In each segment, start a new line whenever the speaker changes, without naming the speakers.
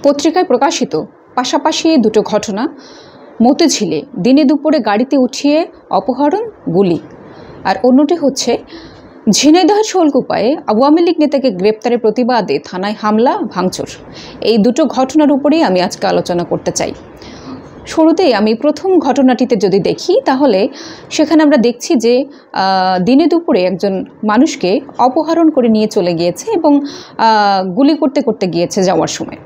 পত্রিকায় প্রকাশিত পাশাপাশি দুটো ঘটনা, মতিঝিলে দিনে দুপুরে গাড়িতে উঠিয়ে অপহরণ, গুলি, আর অন্যটি হচ্ছে ঝিনাইদহের শোলকুপায় আওয়ামী লীগ নেতাকে গ্রেপ্তারের প্রতিবাদে থানায় হামলা, ভাঙচুর। এই দুটো ঘটনার উপরেই আমি আজকে আলোচনা করতে চাই। শুরুতেই আমি প্রথম ঘটনাটিতে যদি দেখি, তাহলে সেখানে আমরা দেখছি যে দিনে দুপুরে একজন মানুষকে অপহরণ করে নিয়ে চলে গিয়েছে এবং গুলি করতে করতে গিয়েছে যাওয়ার সময়।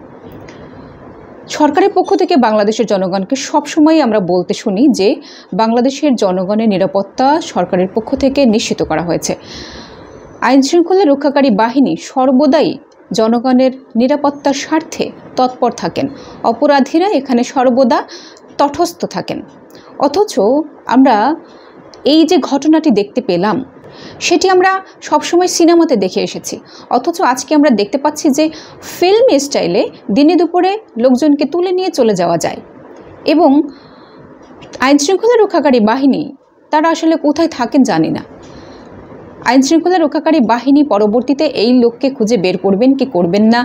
সরকারের পক্ষ থেকে বাংলাদেশের জনগণকে সবসময় আমরা বলতে শুনি যে বাংলাদেশের জনগণের নিরাপত্তা সরকারের পক্ষ থেকে নিশ্চিত করা হয়েছে। আইনশৃঙ্খলা রক্ষাকারী বাহিনী সর্বদাই জনগণের নিরাপত্তার স্বার্থে তৎপর থাকেন, অপরাধীরা এখানে সর্বদা তটস্থ থাকেন। অথচ আমরা এই যে ঘটনাটি দেখতে পেলাম, সেটি আমরা সবসময় সিনেমাতে দেখে এসেছি। অথচ আজকে আমরা দেখতে পাচ্ছি যে ফিল্ম স্টাইলে দিনে দুপুরে লোকজনকে তুলে নিয়ে চলে যাওয়া যায় এবং আইনশৃঙ্খলা রক্ষাকারী বাহিনী তারা আসলে কোথায় থাকেন জানি না। আইনশৃঙ্খলা রক্ষাকারী বাহিনী পরবর্তীতে এই লোককে খুঁজে বের করবেন কি করবেন না,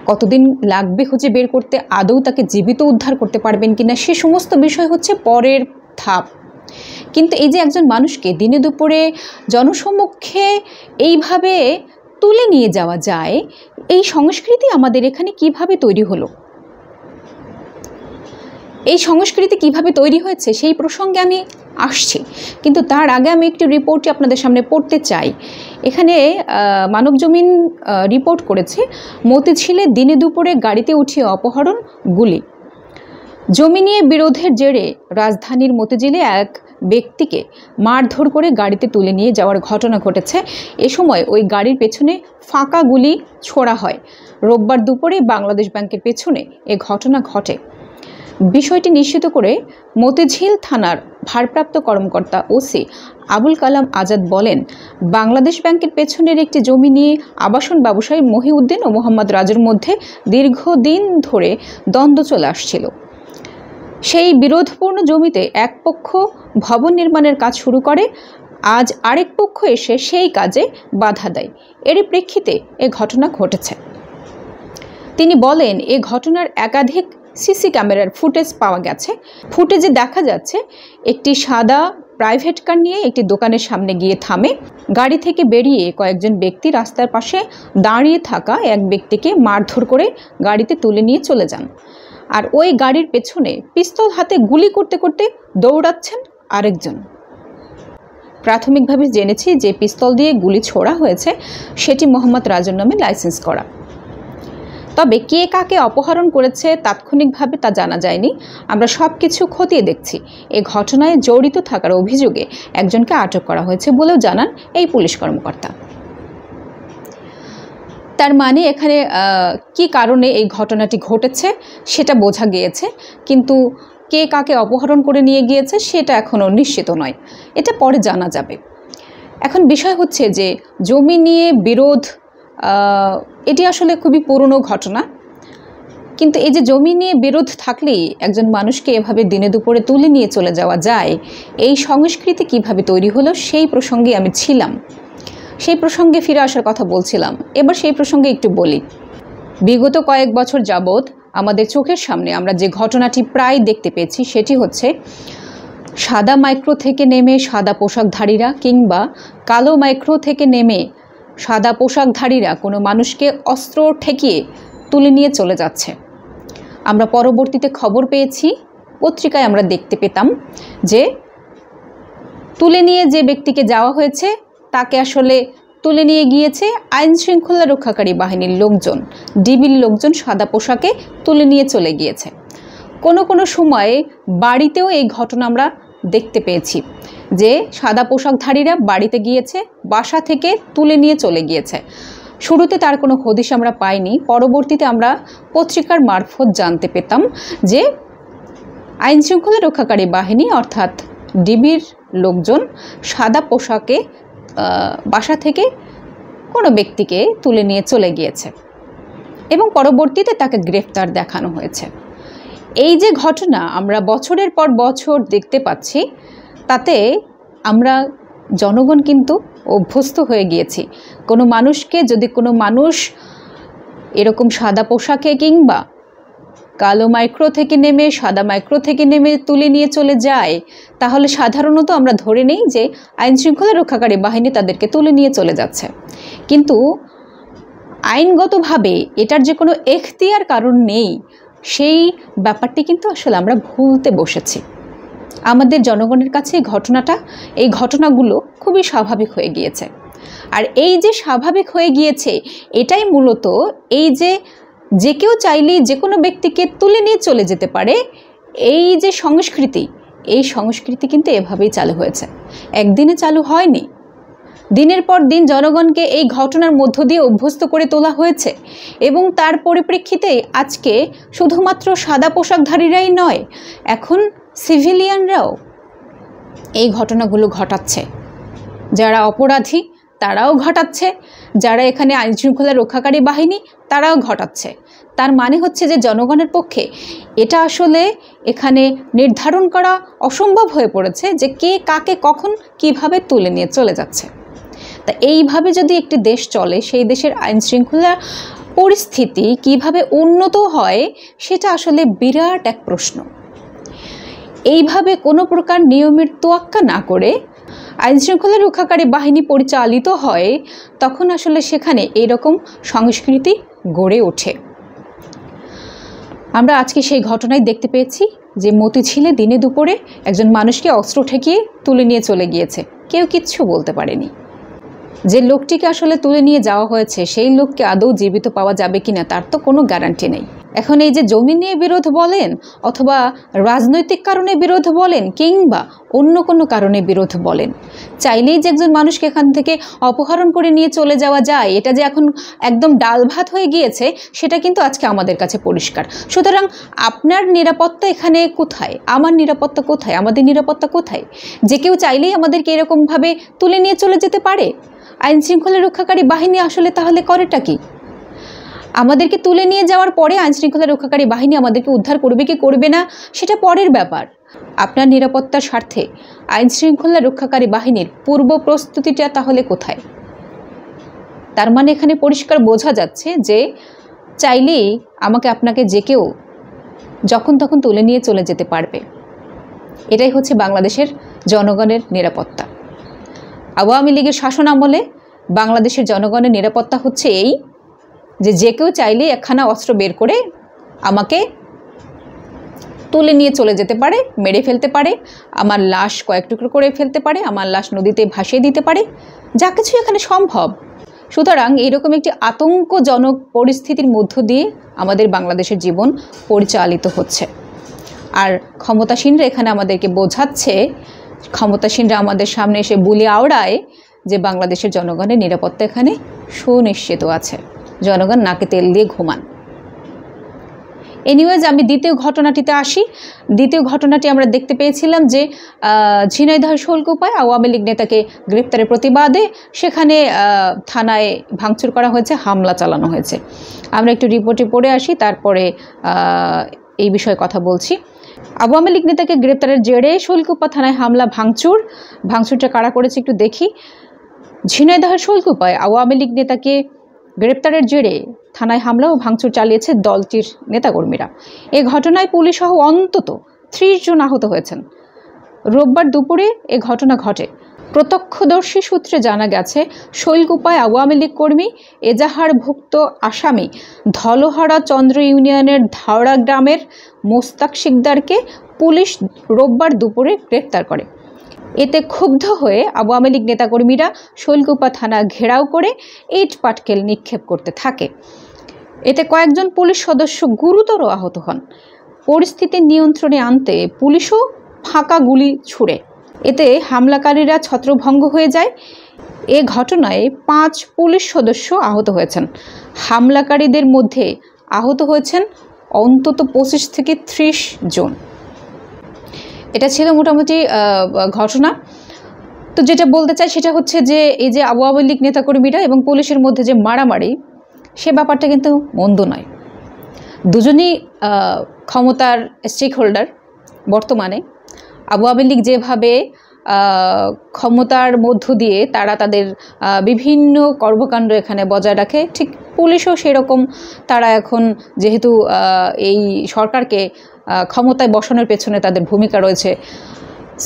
কতদিন লাগবে খুঁজে বের করতে, আদৌ তাকে জীবিত উদ্ধার করতে পারবেন কিনা, সে সমস্ত বিষয় হচ্ছে পরের ধাপ। কিন্তু এই যে একজন মানুষকে দিনে দুপুরে জনসম্মুখে এইভাবে তুলে নিয়ে যাওয়া যায়, এই সংস্কৃতি আমাদের এখানে কিভাবে তৈরি হলো, এই সংস্কৃতি কিভাবে তৈরি হয়েছে সেই প্রসঙ্গে আমি আসছি। কিন্তু তার আগে আমি একটি রিপোর্টটি আপনাদের সামনে পড়তে চাই। এখানে মানবজমিন রিপোর্ট করেছে, মতিঝিলে দিনে দুপুরে গাড়িতে উঠিয়ে অপহরণ, গুলি। জমি নিয়ে বিরোধের জেরে রাজধানীর মতিঝিলে এক ব্যক্তিকে মারধর করে গাড়িতে তুলে নিয়ে যাওয়ার ঘটনা ঘটেছে। এ সময় ওই গাড়ির পেছনে ফাঁকা গুলি ছোড়া হয়। রোববার দুপুরে বাংলাদেশ ব্যাংকের পেছনে এ ঘটনা ঘটে। বিষয়টি নিশ্চিত করে মতিঝিল থানার ভারপ্রাপ্ত কর্মকর্তা ওসি আবুল কালাম আজাদ বলেন, বাংলাদেশ ব্যাংকের পেছনের একটি জমি নিয়ে আবাসন ব্যবসায়ী মহিউদ্দিন ও মোহাম্মদ রাজুর মধ্যে দীর্ঘদিন ধরে দ্বন্দ্ব চলে আসছিল। সেই বিরোধপূর্ণ জমিতে এক পক্ষ ভবন নির্মাণের কাজ শুরু করে, আজ আরেক পক্ষ এসে সেই কাজে বাধা দেয়। এরই প্রেক্ষিতে এ ঘটনা ঘটেছে। তিনি বলেন, এ ঘটনার একাধিক সিসি ক্যামেরার ফুটেজ পাওয়া গেছে। ফুটেজে দেখা যাচ্ছে একটি সাদা প্রাইভেট কার নিয়ে একটি দোকানের সামনে গিয়ে থামে। গাড়ি থেকে বেরিয়ে কয়েকজন ব্যক্তি রাস্তার পাশে দাঁড়িয়ে থাকা এক ব্যক্তিকে মারধর করে গাড়িতে তুলে নিয়ে চলে যান। আর ওই গাড়ির পেছনে পিস্তল হাতে গুলি করতে করতে দৌড়াচ্ছেন আরেকজন। প্রাথমিকভাবে জেনেছি যে পিস্তল দিয়ে গুলি ছোড়া হয়েছে সেটি মোহাম্মদ রাজুর নামে লাইসেন্স করা। তবে কে কাকে অপহরণ করেছে তাৎক্ষণিকভাবে তা জানা যায়নি। আমরা সব কিছু খতিয়ে দেখছি। এ ঘটনায় জড়িত থাকার অভিযোগে একজনকে আটক করা হয়েছে বলেও জানান এই পুলিশ কর্মকর্তা। তার মানে এখানে কি কারণে এই ঘটনাটি ঘটেছে সেটা বোঝা গিয়েছে, কিন্তু কে কাকে অপহরণ করে নিয়ে গিয়েছে সেটা এখনও নিশ্চিত নয়, এটা পরে জানা যাবে। এখন বিষয় হচ্ছে যে জমি নিয়ে বিরোধ, এটি আসলে খুবই পুরনো ঘটনা, কিন্তু এই যে জমি নিয়ে বিরোধ থাকলেই একজন মানুষকে এভাবে দিনে দুপুরে তুলে নিয়ে চলে যাওয়া যায়, এই সংস্কৃতি কিভাবে তৈরি হলো সেই প্রসঙ্গে আমি ছিলাম, সেই প্রসঙ্গে ফিরে আসার কথা বলছিলাম। এবার সেই প্রসঙ্গে একটু বলি। বিগত কয়েক বছর যাবৎ আমাদের চোখের সামনে আমরা যে ঘটনাটি প্রায় দেখতে পেয়েছি সেটি হচ্ছে সাদা মাইক্রো থেকে নেমে সাদা পোশাকধারীরা কিংবা কালো মাইক্রো থেকে নেমে সাদা পোশাকধারীরা কোনো মানুষকে অস্ত্র ঠেকিয়ে তুলে নিয়ে চলে যাচ্ছে। আমরা পরবর্তীতে খবর পেয়েছি, পত্রিকায় আমরা দেখতে পেতাম যে তুলে নিয়ে যে ব্যক্তিকে যাওয়া হয়েছে তাকে আসলে তুলে নিয়ে গিয়েছে আইনশৃঙ্খলা রক্ষাকারী বাহিনীর লোকজন, ডিবির লোকজন সাদা পোশাকে তুলে নিয়ে চলে গিয়েছে। কোনো কোনো সময়ে বাড়িতেও এই ঘটনা আমরা দেখতে পেয়েছি যে সাদা পোশাকধারীরা বাড়িতে গিয়েছে, বাসা থেকে তুলে নিয়ে চলে গিয়েছে। শুরুতে তার কোনো হদিশ আমরা পাইনি, পরবর্তীতে আমরা পত্রিকার মারফত জানতে পেতাম যে আইনশৃঙ্খলা রক্ষাকারী বাহিনী অর্থাৎ ডিবির লোকজন সাদা পোশাকে বাসা থেকে কোনো ব্যক্তিকে তুলে নিয়ে চলে গিয়েছে এবং পরবর্তীতে তাকে গ্রেফতার দেখানো হয়েছে। এই যে ঘটনা আমরা বছরের পর বছর দেখতে পাচ্ছি, তাতে আমরা জনগণ কিন্তু অভ্যস্ত হয়ে গিয়েছি। কোনো মানুষকে যদি কোনো মানুষ এরকম সাদা পোশাকে কিংবা কালো মাইক্রো থেকে নেমে সাদা মাইক্রো থেকে নেমে তুলে নিয়ে চলে যায়, তাহলে সাধারণত আমরা ধরে নেই যে আইনশৃঙ্খলা রক্ষাকারী বাহিনী তাদেরকে তুলে নিয়ে চলে যাচ্ছে। কিন্তু আইনগতভাবে এটার যে কোনো এখতিয়ার কারণ নেই, সেই ব্যাপারটি কিন্তু আসলে আমরা ভুলতে বসেছি। আমাদের জনগণের কাছে এই ঘটনাগুলো খুবই স্বাভাবিক হয়ে গিয়েছে। আর এই যে স্বাভাবিক হয়ে গিয়েছে, এটাই মূলত এই যে কেউ চাইলেই যে কোনো ব্যক্তিকে তুলে নিয়ে চলে যেতে পারে, এই যে সংস্কৃতি কিন্তু এভাবেই চালু হয়েছে, একদিনে চালু হয়নি। দিনের পর দিন জনগণকে এই ঘটনার মধ্য দিয়ে অভ্যস্ত করে তোলা হয়েছে এবং তার পরিপ্রেক্ষিতে আজকে শুধুমাত্র সাদা পোশাকধারীরাই নয়, এখন সিভিলিয়ানরাও এই ঘটনাগুলো ঘটাচ্ছে। যারা অপরাধী তারাও ঘটাচ্ছে, যারা এখানে আইনশৃঙ্খলা রক্ষাকারী বাহিনী তারাও ঘটাচ্ছে। তার মানে হচ্ছে যে জনগণের পক্ষে এটা আসলে এখানে নির্ধারণ করা অসম্ভব হয়ে পড়েছে যে কে কাকে কখন কিভাবে তুলে নিয়ে চলে যাচ্ছে। তা এইভাবে যদি একটি দেশ চলে, সেই দেশের আইনশৃঙ্খলা পরিস্থিতি কিভাবে উন্নত হয়, সেটা আসলে বিরাট এক প্রশ্ন। এইভাবে কোনো প্রকার নিয়মের তোয়াক্কা না করে আইনশৃঙ্খলা রক্ষাকারী বাহিনী পরিচালিত হয়, তখন আসলে সেখানে এইরকম সংস্কৃতি গড়ে ওঠে। আমরা আজকে সেই ঘটনায় দেখতে পেয়েছি যে মতিঝিলে দিনে দুপুরে একজন মানুষকে অস্ত্র ঠেকিয়ে তুলে নিয়ে চলে গিয়েছে, কেউ কিচ্ছু বলতে পারেনি। যে লোকটিকে আসলে তুলে নিয়ে যাওয়া হয়েছে, সেই লোককে আদৌ জীবিত পাওয়া যাবে কিনা তার তো কোনো গ্যারান্টি নেই। এখন এই যে জমি নিয়ে বিরোধ বলেন, অথবা রাজনৈতিক কারণে বিরোধ বলেন, কিংবা অন্য কোনো কারণে বিরোধ বলেন, চাইলেই যে একজন মানুষকে এখান থেকে অপহরণ করে নিয়ে চলে যাওয়া যায়, এটা যে এখন একদম ডাল ভাত হয়ে গিয়েছে, সেটা কিন্তু আজকে আমাদের কাছে পরিষ্কার। সুতরাং আপনার নিরাপত্তা এখানে কোথায়, আমার নিরাপত্তা কোথায়, আমাদের নিরাপত্তা কোথায়? যে কেউ চাইলেই আমাদেরকে এরকমভাবে তুলে নিয়ে চলে যেতে পারে? আইনশৃঙ্খলা রক্ষাকারী বাহিনী আসলে তাহলে করেটা কি? আমাদেরকে তুলে নিয়ে যাওয়ার পরে আইনশৃঙ্খলা রক্ষাকারী বাহিনী আমাদেরকে উদ্ধার করবে কি করবে না, সেটা পরের ব্যাপার। আপনার নিরাপত্তার স্বার্থে আইনশৃঙ্খলা রক্ষাকারী বাহিনীর পূর্ব প্রস্তুতিটা তাহলে কোথায়? তার মানে এখানে পরিষ্কার বোঝা যাচ্ছে যে চাইলেই আমাকে আপনাকে যে কেউ যখন তখন তুলে নিয়ে চলে যেতে পারবে। এটাই হচ্ছে বাংলাদেশের জনগণের নিরাপত্তা। আওয়ামী লীগের শাসন আমলে বাংলাদেশের জনগণের নিরাপত্তা হচ্ছে এই যে কেউ চাইলে একখানা অস্ত্র বের করে আমাকে তুলে নিয়ে চলে যেতে পারে, মেরে ফেলতে পারে, আমার লাশ কয়েক টুকরো করে ফেলতে পারে, আমার লাশ নদীতে ভাসিয়ে দিতে পারে, যা কিছু এখানে সম্ভব। সুতরাং এইরকম একটি আতঙ্কজনক পরিস্থিতির মধ্য দিয়ে আমাদের বাংলাদেশের জীবন পরিচালিত হচ্ছে। আর ক্ষমতাসীনরা এখানে আমাদেরকে বোঝাচ্ছে, ক্ষমতাসীনরা আমাদের সামনে এসে বুলি আওড়ায় যে বাংলাদেশের জনগণের নিরাপত্তা এখানে সুনিশ্চিত আছে, জনগণ নাকে তেল দিয়ে ঘুমান। এনিওয়েজ, আমি দ্বিতীয় ঘটনাটিতে আসি। দ্বিতীয় ঘটনাটি আমরা দেখতে পেয়েছিলাম যে ঝিনাইদহের শোলকুপায় আওয়ামী লীগ নেতাকে গ্রেপ্তারের প্রতিবাদে সেখানে থানায় ভাঙচুর করা হয়েছে, হামলা চালানো হয়েছে। আমরা একটু রিপোর্টে পড়ে আসি, তারপরে এই বিষয়ে কথা বলছি। আওয়ামী লীগ নেতাকে গ্রেপ্তারের জেরে শোলকুপা থানায় হামলা ভাঙচুরটা কারা করেছে একটু দেখি। ঝিনাইদহের শোলকুপায় আওয়ামী লীগ নেতাকে গ্রেপ্তারের জেরে থানায় হামলা ও ভাঙচুর চালিয়েছে দলটির নেতাকর্মীরা। এ ঘটনায় পুলিশ সহ অন্তত 30 জন আহত হয়েছেন। রোববার দুপুরে এ ঘটনা ঘটে। প্রত্যক্ষদর্শী সূত্রে জানা গেছে, শৈলকুপায় আওয়ামী লীগ কর্মী এজাহারভুক্ত আসামি ধলহারা চন্দ্র ইউনিয়নের ধাওড়া গ্রামের মোস্তাক শিকদারকে পুলিশ রোববার দুপুরে গ্রেপ্তার করে। এতে ক্ষুব্ধ হয়ে আওয়ামী লীগ নেতাকর্মীরা শৈলকুপা থানা ঘেরাও করে ইট পাটকেল নিক্ষেপ করতে থাকে। এতে কয়েকজন পুলিশ সদস্য গুরুতর আহত হন। পরিস্থিতি নিয়ন্ত্রণে আনতে পুলিশও ফাঁকা গুলি ছুড়ে। এতে হামলাকারীরা ছত্রভঙ্গ হয়ে যায়। এ ঘটনায় 5 পুলিশ সদস্য আহত হয়েছেন। হামলাকারীদের মধ্যে আহত হয়েছেন অন্তত 25 থেকে 30 জন। এটা ছিল মোটামুটি ঘটনা। তো যেটা বলতে চাই সেটা হচ্ছে যে এই যে আওয়ামী লীগ নেতাকর্মীরা এবং পুলিশের মধ্যে যে মারামারি, সে ব্যাপারটা কিন্তু মন্দ নয়। দুজনই ক্ষমতার স্টেক হোল্ডার। বর্তমানে আওয়ামী লীগ যেভাবে ক্ষমতার মধ্য দিয়ে তারা তাদের বিভিন্ন কর্মকাণ্ড এখানে বজায় রাখে, ঠিক পুলিশও সেরকম। তারা এখন যেহেতু এই সরকারকে ক্ষমতায় বসানোর পেছনে তাদের ভূমিকা রয়েছে,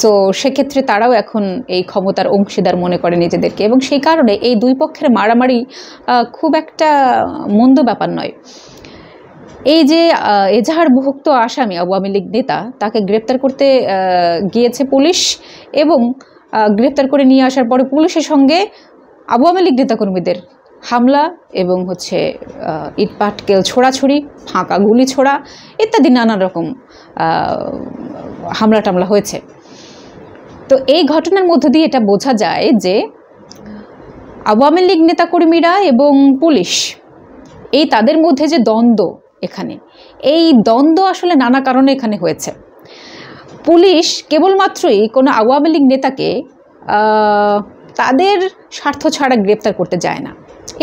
সো সেক্ষেত্রে তারাও এখন এই ক্ষমতার অংশীদার মনে করে নিজেদেরকে, এবং সেই কারণে এই দুই পক্ষের মারামারি খুব একটা মন্দ ব্যাপার নয়। এই যে এজাহারভুক্ত আসামি আওয়ামী লীগ নেতা, তাকে গ্রেপ্তার করতে গিয়েছে পুলিশ, এবং গ্রেপ্তার করে নিয়ে আসার পরে পুলিশের সঙ্গে আওয়ামী লীগ নেতাকর্মীদের হামলা এবং ইট পাটকেল ছোড়াছুড়ি, ফাঁকা গুলি ছোড়া ইত্যাদি নানা রকম হামলা টামলা হয়েছে। তো এই ঘটনার মধ্য দিয়ে এটা বোঝা যায় যে আওয়ামী লীগ নেতাকর্মীরা এবং পুলিশ, এই তাদের মধ্যে যে দ্বন্দ্ব, এখানে এই দ্বন্দ্ব আসলে নানা কারণে এখানে হয়েছে। পুলিশ কেবলমাত্রই কোনো আওয়ামী লীগ নেতাকে তাদের স্বার্থ ছাড়া গ্রেপ্তার করতে যায় না,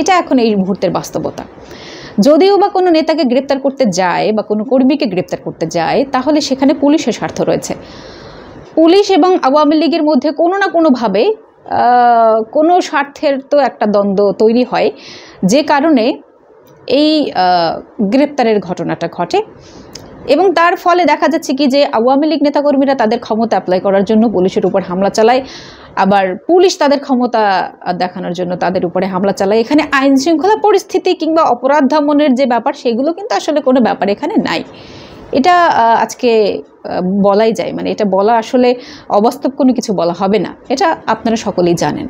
এটা এখন এই মুহূর্তের বাস্তবতা। যদিও বা কোনো নেতাকে গ্রেপ্তার করতে যায় বা কোনো কর্মীকে গ্রেপ্তার করতে যায়, তাহলে সেখানে পুলিশের স্বার্থ রয়েছে। পুলিশ এবং আওয়ামী লীগের মধ্যে কোনো না কোনোভাবে কোনো স্বার্থের তো একটা দ্বন্দ্ব তৈরি হয়, যে কারণে এই গ্রেপ্তারের ঘটনাটা ঘটে। এবং তার ফলে দেখা যাচ্ছে কি যে আওয়ামী লীগ নেতাকর্মীরা তাদের ক্ষমতা অ্যাপ্লাই করার জন্য পুলিশের উপর হামলা চালায়, আবার পুলিশ তাদের ক্ষমতা দেখানোর জন্য তাদের উপরে হামলা চালায়। এখানে আইন শৃঙ্খলা পরিস্থিতি কিংবা অপরাধ দমনের যে ব্যাপার, সেগুলো কিন্তু আসলে কোনো ব্যাপার এখানে নাই। এটা আজকে বলাই যায়, মানে এটা বলা আসলে অবাস্তব কোনো কিছু বলা হবে না, এটা আপনারা সকলেই জানেন।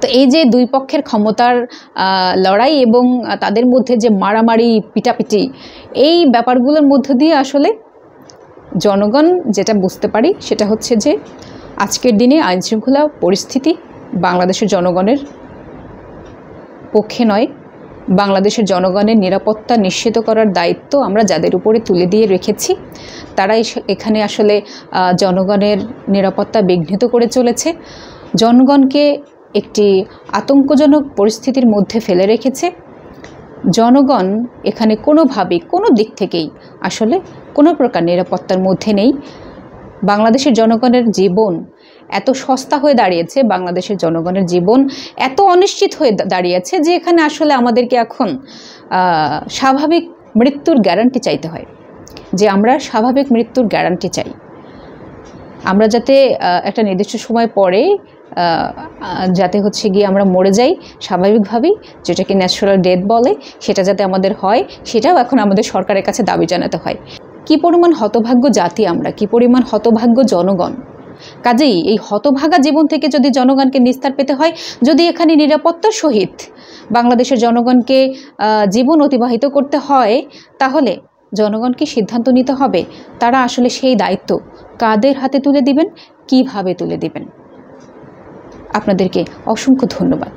তো এই যে দুই পক্ষের ক্ষমতার লড়াই এবং তাদের মধ্যে যে মারামারি পিটাপিটি, এই ব্যাপারগুলোর মধ্য দিয়ে আসলে জনগণ যেটা বুঝতে পারি সেটা হচ্ছে যে আজকের দিনে আইনশৃঙ্খলা পরিস্থিতি বাংলাদেশের জনগণের পক্ষে নয়। বাংলাদেশের জনগণের নিরাপত্তা নিশ্চিত করার দায়িত্ব আমরা যাদের উপরে তুলে দিয়ে রেখেছি, তারাই এখানে আসলে জনগণের নিরাপত্তা বিঘ্নিত করে চলেছে, জনগণকে একটি আতঙ্কজনক পরিস্থিতির মধ্যে ফেলে রেখেছে। জনগণ এখানে কোনোভাবেই কোনো দিক থেকেই আসলে কোনো প্রকার নিরাপত্তার মধ্যে নেই। বাংলাদেশের জনগণের জীবন এত সস্তা হয়ে দাঁড়িয়েছে, বাংলাদেশের জনগণের জীবন এত অনিশ্চিত হয়ে দাঁড়িয়েছে যে এখানে আসলে আমাদেরকে এখন স্বাভাবিক মৃত্যুর গ্যারান্টি চাইতে হয়, যে আমরা স্বাভাবিক মৃত্যুর গ্যারান্টি চাই। আমরা যাতে একটা নির্দিষ্ট সময় পরে যাতে গিয়ে আমরা মরে যাই স্বাভাবিকভাবেই, যেটাকে ন্যাচারাল ডেথ বলে, সেটা যাতে আমাদের হয়, সেটাও এখন আমাদের সরকারের কাছে দাবি জানাতে হয়। কি পরিমাণ হতভাগ্য জাতি আমরা, কি পরিমাণ হতভাগ্য জনগণ। কাজেই এই হতভাগা জীবন থেকে যদি জনগণকে নিস্তার পেতে হয়, যদি এখানে নিরাপত্তার সহিত বাংলাদেশের জনগণকে জীবন অতিবাহিত করতে হয়, তাহলে জনগণকে সিদ্ধান্ত নিতে হবে তারা আসলে সেই দায়িত্ব কাদের হাতে তুলে দিবেন, কিভাবে তুলে দিবেন। আপনাদেরকে অসংখ্য ধন্যবাদ।